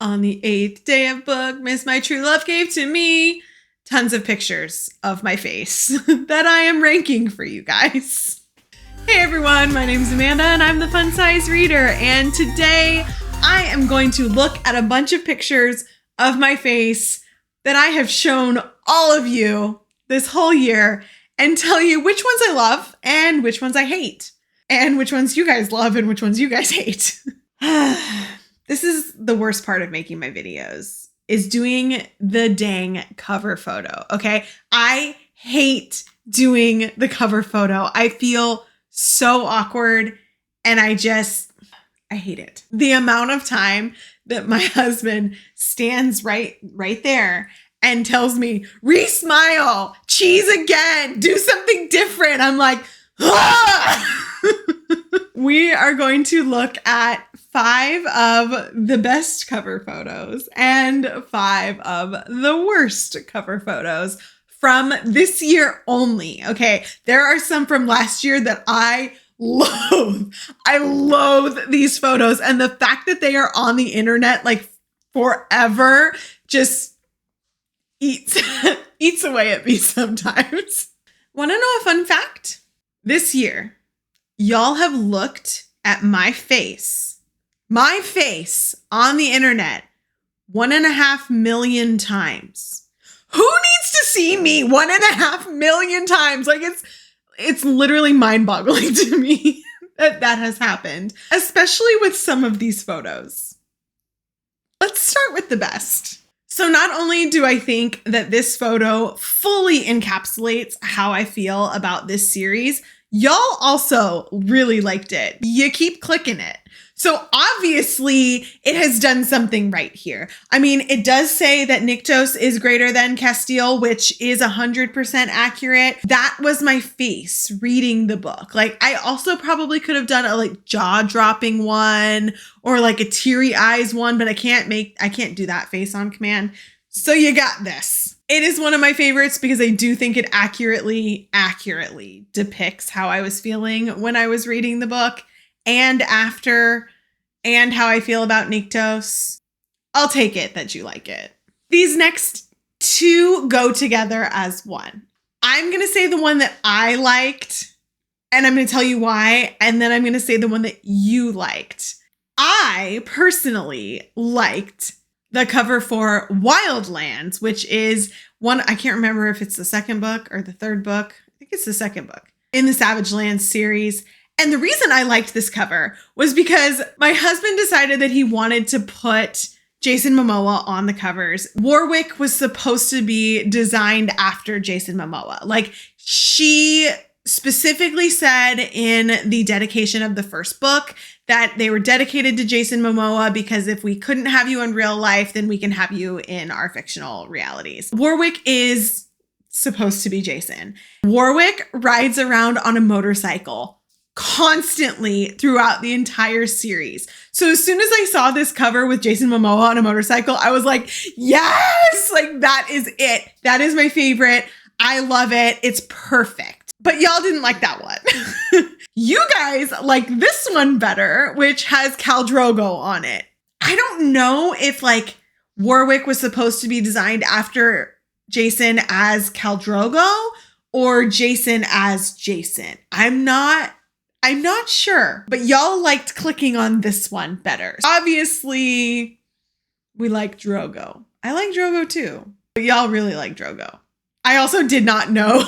On the 8th day of Bookmas, my true love gave to me. Tons of pictures of my face that I am ranking for you guys. Hey everyone, my name is Amanda and I'm the Fun Size Reader. And today I am going to look at a bunch of pictures of my face that I have shown all of you this whole year and tell you which ones I love and which ones I hate. And which ones you guys love and which ones you guys hate. This is the worst part of making my videos, is doing the dang cover photo, okay? I hate doing the cover photo. I feel so awkward and I hate it. The amount of time that my husband stands right there and tells me, re-smile, cheese again, do something different. I'm like, ah! We are going to look at 5 of the best cover photos and 5 of the worst cover photos from this year only. Okay, there are some from last year that I loathe. I loathe these photos, and the fact that they are on the internet like forever just eats away at me sometimes. Want to know a fun fact? This year, y'all have looked at my face on the internet 1.5 million times. Who needs to see me 1.5 million times? Like it's literally mind-boggling to me that has happened, especially with some of these photos. Let's start with the best. So not only do I think that this photo fully encapsulates how I feel about this series, y'all also really liked it. You keep clicking it. So obviously it has done something right here. I mean, it does say that Nyctos is greater than Castile, which is 100% accurate. That was my face reading the book. Like I also probably could have done a like jaw-dropping one or like a teary eyes one, but I can't do that face on command. So you got this. It is one of my favorites because I do think it accurately depicts how I was feeling when I was reading the book and after, and how I feel about Nyctos. I'll take it that you like it. These next 2 go together as one. I'm going to say the one that I liked, and I'm going to tell you why, and then I'm going to say the one that you liked. I personally liked the cover for Wildlands, which is one, I can't remember if it's the second book or the third book. I think it's the second book in the Savage Lands series. And the reason I liked this cover was because my husband decided that he wanted to put Jason Momoa on the covers. Warwick was supposed to be designed after Jason Momoa. Like she specifically said in the dedication of the first book that they were dedicated to Jason Momoa because if we couldn't have you in real life, then we can have you in our fictional realities. Warwick is supposed to be Jason. Warwick rides around on a motorcycle constantly throughout the entire series. So as soon as I saw this cover with Jason Momoa on a motorcycle, I was like, yes, like that is it. That is my favorite. I love it. It's perfect. But y'all didn't like that one. You guys like this one better, which has Khal Drogo on it. I don't know if like Warwick was supposed to be designed after Jason as Khal Drogo or Jason as Jason. I'm not sure, but y'all liked clicking on this one better. Obviously, we like Drogo. I like Drogo too, but y'all really like Drogo. I also did not know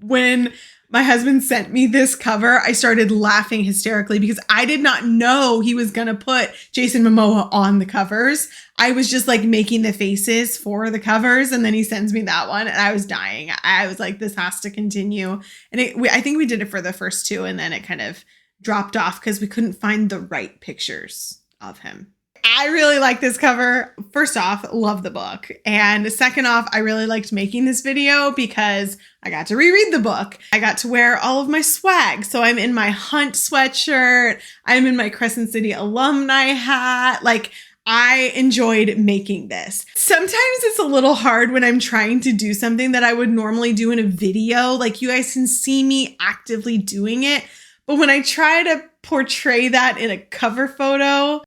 when my husband sent me this cover, I started laughing hysterically because I did not know he was going to put Jason Momoa on the covers. I was just like making the faces for the covers and then he sends me that one and I was dying. I was like, this has to continue. And I think we did it for the first 2 and then it kind of dropped off because we couldn't find the right pictures of him. I really like this cover. First off, love the book. And second off, I really liked making this video because I got to reread the book. I got to wear all of my swag. So I'm in my Hunt sweatshirt. I'm in my Crescent City alumni hat. Like I enjoyed making this. Sometimes it's a little hard when I'm trying to do something that I would normally do in a video. Like you guys can see me actively doing it. But when I try to portray that in a cover photo,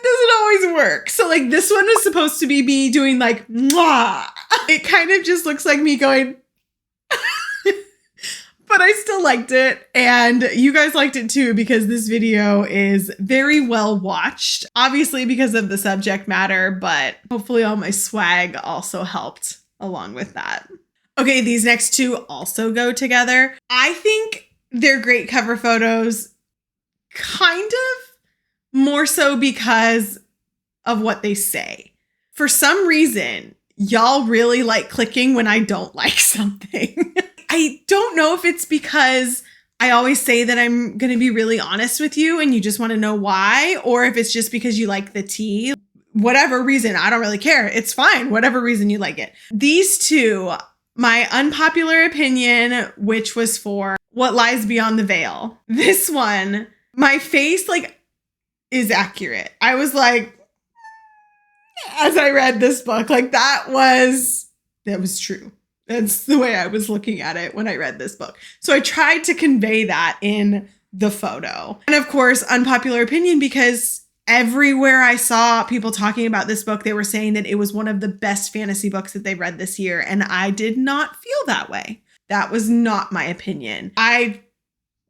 doesn't always work. So like this one was supposed to be me doing like, mwah. It kind of just looks like me going, but I still liked it. And you guys liked it too, because this video is very well watched, obviously because of the subject matter, but hopefully all my swag also helped along with that. Okay, these next two also go together. I think they're great cover photos, kind of more so because of what they say. For some reason, y'all really like clicking when I don't like something. I don't know if it's because I always say that I'm going to be really honest with you and you just want to know why, or if it's just because you like the tea. Whatever reason, I don't really care. It's fine. Whatever reason you like it. These two, my unpopular opinion, which was for What Lies Beyond the Veil. This one, my face like is accurate. I was like, as I read this book, like that was true. That's the way I was looking at it when I read this book. So I tried to convey that in the photo. And of course, unpopular opinion, because everywhere I saw people talking about this book, they were saying that it was one of the best fantasy books that they read this year. And I did not feel that way. That was not my opinion. I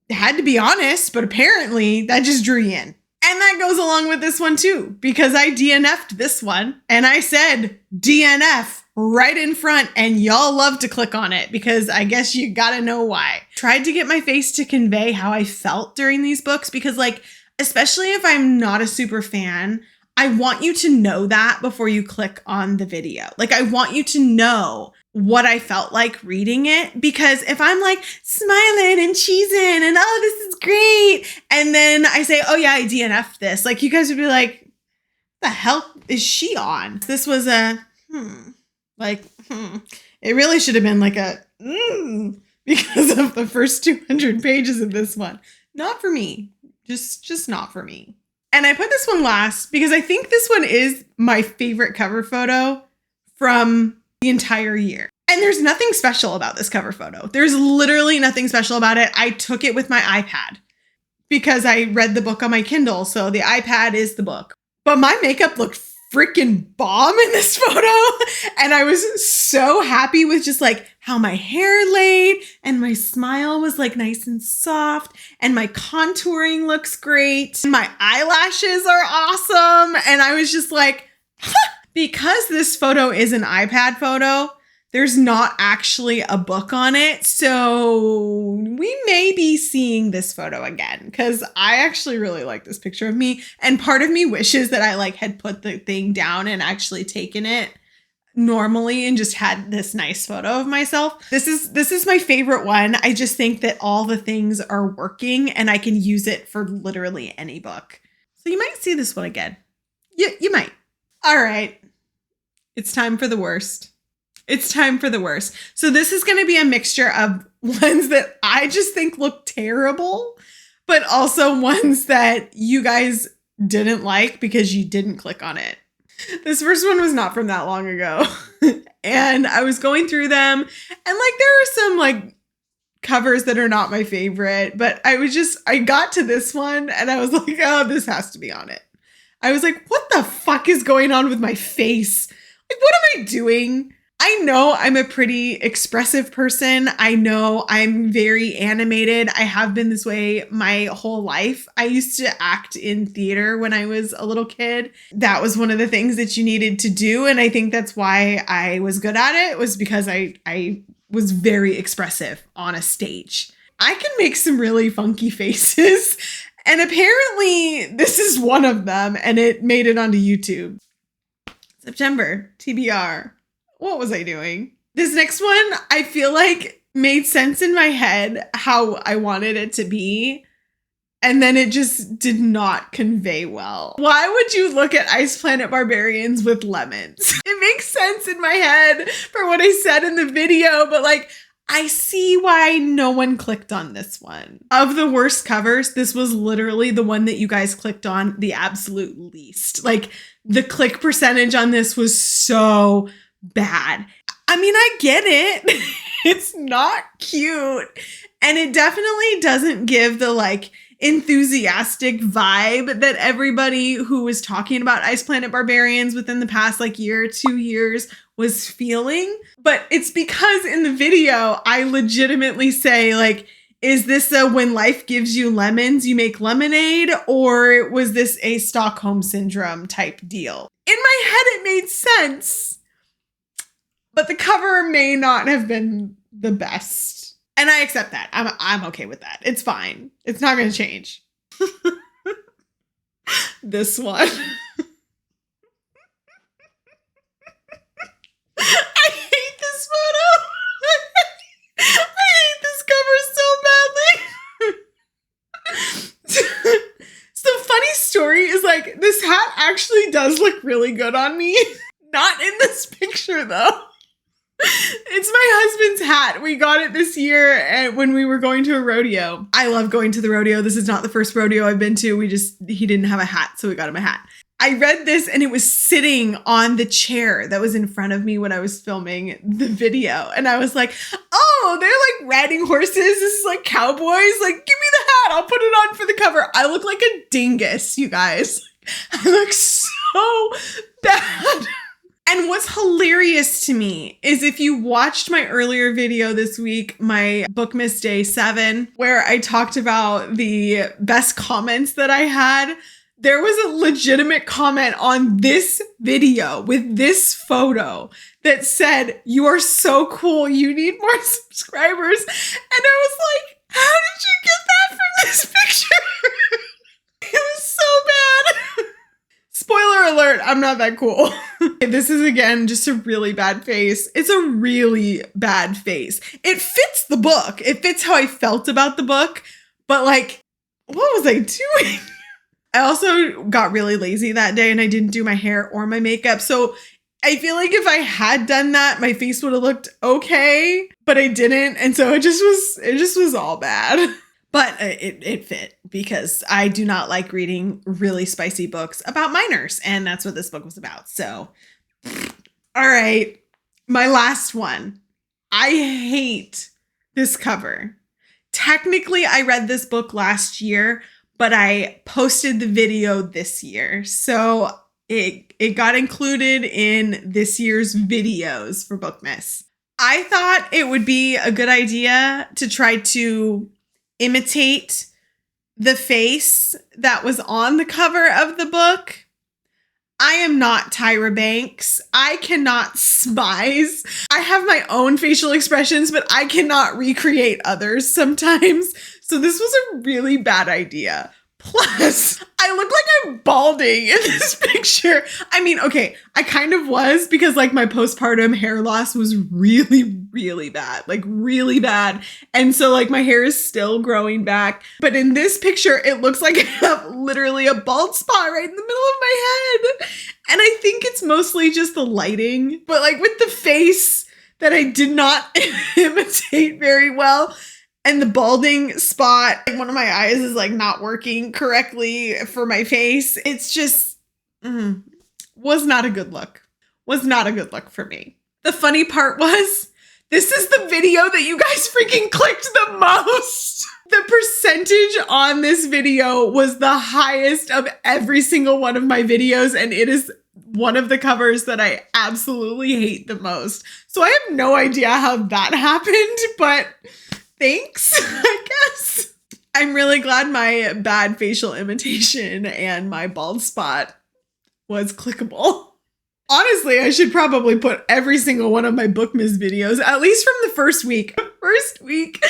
had to be honest, but apparently that just drew you in. And that goes along with this one too, because I DNF'd this one and I said DNF right in front and y'all love to click on it because I guess you gotta know why. Tried to get my face to convey how I felt during these books because like, especially if I'm not a super fan, I want you to know that before you click on the video. Like I want you to know what I felt like reading it, because if I'm like smiling and cheesing and oh, this is great, and then I say, oh yeah, I DNF'd this, like you guys would be like, what the hell is she on? This was a It really should have been like a because of the first 200 pages of this one. Not for me. Just not for me. And I put this one last because I think this one is my favorite cover photo from the entire year. And there's nothing special about this cover photo. There's literally nothing special about it. I took it with my iPad because I read the book on my Kindle. So the iPad is the book. But my makeup looked freaking bomb in this photo. And I was so happy with just like how my hair laid and my smile was like nice and soft and my contouring looks great. My eyelashes are awesome. And I was just like, because this photo is an iPad photo, there's not actually a book on it. So we may be seeing this photo again because I actually really like this picture of me. And part of me wishes that I like had put the thing down and actually taken it normally and just had this nice photo of myself. This is my favorite one. I just think that all the things are working and I can use it for literally any book. So you might see this one again. You might. All right. It's time for the worst. It's time for the worst. So this is going to be a mixture of ones that I just think look terrible, but also ones that you guys didn't like because you didn't click on it. This first one was not from that long ago. And I was going through them and like there are some like covers that are not my favorite, but I got to this one and I was like, oh, this has to be on it. I was like, what the fuck is going on with my face? Like, what am I doing? I know I'm a pretty expressive person. I know I'm very animated. I have been this way my whole life. I used to act in theater when I was a little kid. That was one of the things that you needed to do. And I think that's why I was good at it, was because I was very expressive on a stage. I can make some really funky faces. And apparently this is one of them and it made it onto YouTube. September, TBR. What was I doing? This next one, I feel like made sense in my head how I wanted it to be. And then it just did not convey well. Why would you look at Ice Planet Barbarians with lemons? It makes sense in my head for what I said in the video, but like, I see why no one clicked on this one. Of the worst covers, this was literally the one that you guys clicked on the absolute least. Like the click percentage on this was so bad. I mean, I get it. It's not cute. And it definitely doesn't give the like enthusiastic vibe that everybody who was talking about Ice Planet Barbarians within the past like year, 2 years was feeling. But it's because in the video, I legitimately say like, is this a when life gives you lemons, you make lemonade? Or was this a Stockholm Syndrome type deal? In my head, it made sense, but the cover may not have been the best. And I accept that. I'm okay with that. It's fine. It's not going to change. This one. I hate this photo. I hate this cover so badly. So funny story is like, this hat actually does look really good on me. Not in this picture though. It's my husband's hat. We got it this year when we were going to a rodeo. I love going to the rodeo. This is not the first rodeo I've been to. He didn't have a hat, so we got him a hat. I read this and it was sitting on the chair that was in front of me when I was filming the video. And I was like, oh, they're like riding horses. This is like cowboys. Like, give me the hat. I'll put it on for the cover. I look like a dingus, you guys. I look so bad. And what's hilarious to me is if you watched my earlier video this week, my Bookmas Day 7, where I talked about the best comments that I had, there was a legitimate comment on this video with this photo that said, "You are so cool. You need more subscribers." And I was like, how did you get that from this picture? It was so bad. Spoiler alert, I'm not that cool. This is, again, just a really bad face. It's a really bad face. It fits the book. It fits how I felt about the book. But, like, what was I doing? I also got really lazy that day and I didn't do my hair or my makeup. So I feel like if I had done that, my face would have looked okay, but I didn't. And so it just was all bad. But it fit because I do not like reading really spicy books about minors. And that's what this book was about. So, all right. My last one. I hate this cover. Technically, I read this book last year, but I posted the video this year. So it got included in this year's videos for Bookmas. I thought it would be a good idea to try to imitate the face that was on the cover of the book. I am not Tyra Banks. I cannot smize. I have my own facial expressions, but I cannot recreate others sometimes. So this was a really bad idea. Plus, I look like I'm balding in this picture. I mean, okay, I kind of was because like my postpartum hair loss was really, really bad, like really bad. And so like my hair is still growing back. But in this picture, it looks like I have literally a bald spot right in the middle of my head. And I think it's mostly just the lighting, but like with the face that I did not imitate very well. And the balding spot, like one of my eyes is like not working correctly for my face. It's just, was not a good look. Was not a good look for me. The funny part was, this is the video that you guys freaking clicked the most. The percentage on this video was the highest of every single one of my videos. And it is one of the covers that I absolutely hate the most. So I have no idea how that happened, but thanks, I guess. I'm really glad my bad facial imitation and my bald spot was clickable. Honestly, I should probably put every single one of my Bookmas videos, at least from the first week. First week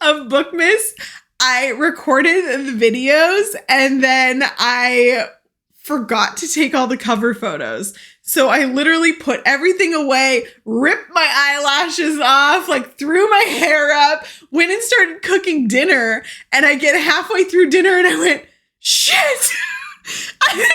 of Bookmas, I recorded the videos and then I forgot to take all the cover photos. So I literally put everything away, ripped my eyelashes off, like threw my hair up, went and started cooking dinner. And I get halfway through dinner and I went, shit, I didn't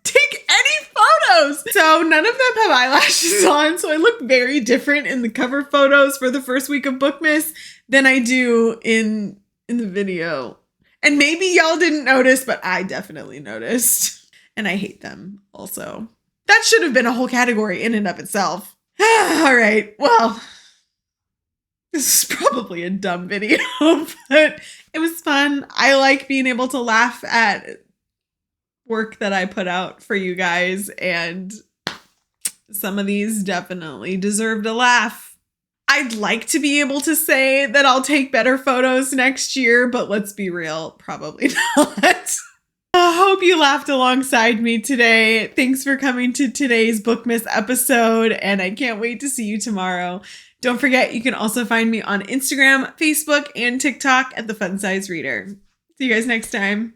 take any photos. So none of them have eyelashes on. So I look very different in the cover photos for the first week of Bookmas than I do in the video. And maybe y'all didn't notice, but I definitely noticed. And I hate them also. That should have been a whole category in and of itself. All right. Well, This is probably a dumb video, but it was fun. I like being able to laugh at work that I put out for you guys, and some of these definitely deserved a laugh. I'd like to be able to say that I'll take better photos next year, but let's be real, probably not. I hope you laughed alongside me today. Thanks for coming to today's Bookmas episode, and I can't wait to see you tomorrow. Don't forget, you can also find me on Instagram, Facebook, and TikTok at The Fun Size Reader. See you guys next time.